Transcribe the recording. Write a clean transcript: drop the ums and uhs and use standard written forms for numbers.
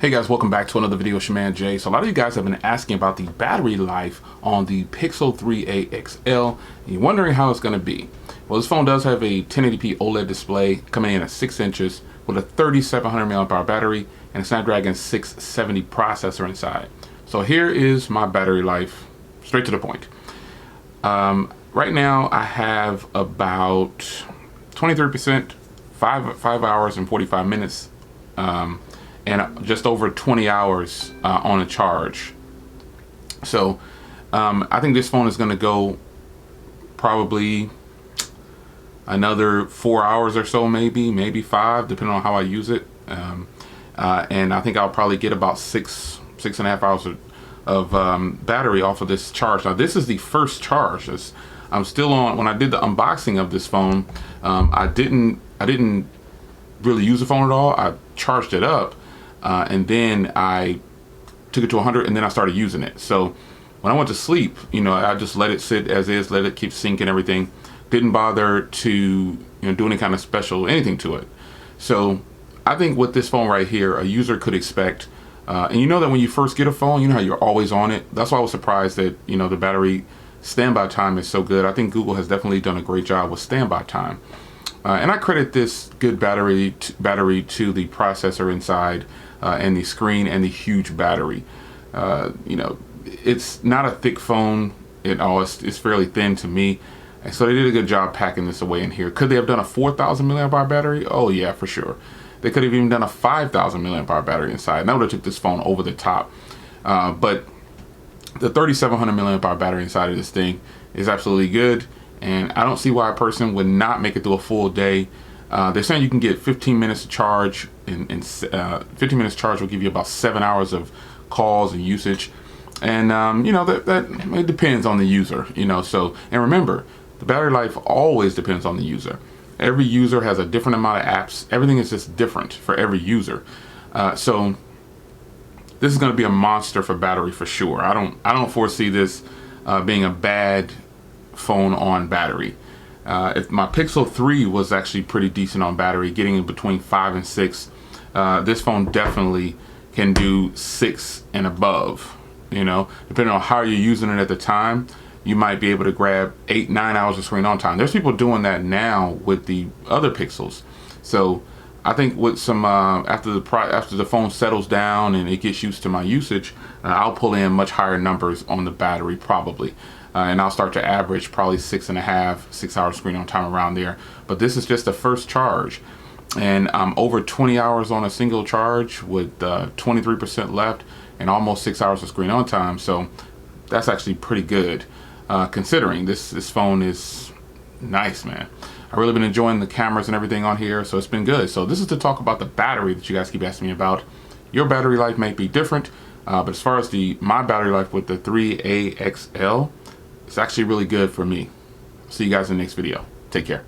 Hey guys, welcome back to another video. It's your man Jay. So a lot of you guys have been asking about the battery life on the Pixel 3a XL, and you're wondering how it's going to be. Well, this phone does have a 1080p OLED display coming in at 6 inches with a 3700 mAh battery and a Snapdragon 670 processor inside. So here is my battery life, straight to the point. Right now I have about 23%, 5 hours and 45 minutes, and just over 20 hours on a charge. So I think this phone is going to go probably another 4 hours or so, maybe 5, depending on how I use it. And I think I'll probably get about six and a half hours of battery off of this charge. Now this is the first charge. I'm still on. When I did the unboxing of this phone, I didn't really use the phone at all. I charged it up, and then I took it to 100, and then I started using it. So when I went to sleep, I just let it sit as is, let it keep syncing everything. Didn't bother to do any kind of special anything to it. So I think with this phone right here, a user could expect, and you know that when you first get a phone, you know how you're always on it. That's why I was surprised that the battery standby time is so good. I think Google has definitely done a great job with standby time. And I credit this good battery to the processor inside, and the screen, and the huge battery. It's not a thick phone at all. It's fairly thin to me. And so they did a good job packing this away in here. Could they have done a 4,000 mAh battery? Oh yeah, for sure. They could have even done a 5,000 mAh battery inside. And that would have took this phone over the top. But the 3,700 mAh battery inside of this thing is absolutely good. And I don't see why a person would not make it through a full day. They're saying you can get 15 minutes to charge, and 15 minutes charge will give you about 7 hours of calls and usage. And that it depends on the user. So, and remember, the battery life always depends on the user. Every user has a different amount of apps. Everything is just different for every user. So this is going to be a monster for battery for sure. I don't foresee this being a bad phone on battery. If my Pixel 3 was actually pretty decent on battery, getting in between 5 and 6, this phone definitely can do 6 and above. Depending on how you're using it at the time, you might be able to grab 8-9 hours of screen on time. There's people doing that now with the other Pixels. So I think with some after the phone settles down and it gets used to my usage, I'll pull in much higher numbers on the battery probably. And I'll start to average probably 6 hours screen on time around there. But this is just the first charge, and I'm over 20 hours on a single charge with 23% left and almost 6 hours of screen on time. So that's actually pretty good, considering this phone is nice, man. I've really been enjoying the cameras and everything on here, so it's been good. So this is to talk about the battery that you guys keep asking me about. Your battery life may be different, but as far as my battery life with the 3a XL, it's actually really good for me. See you guys in the next video. Take care.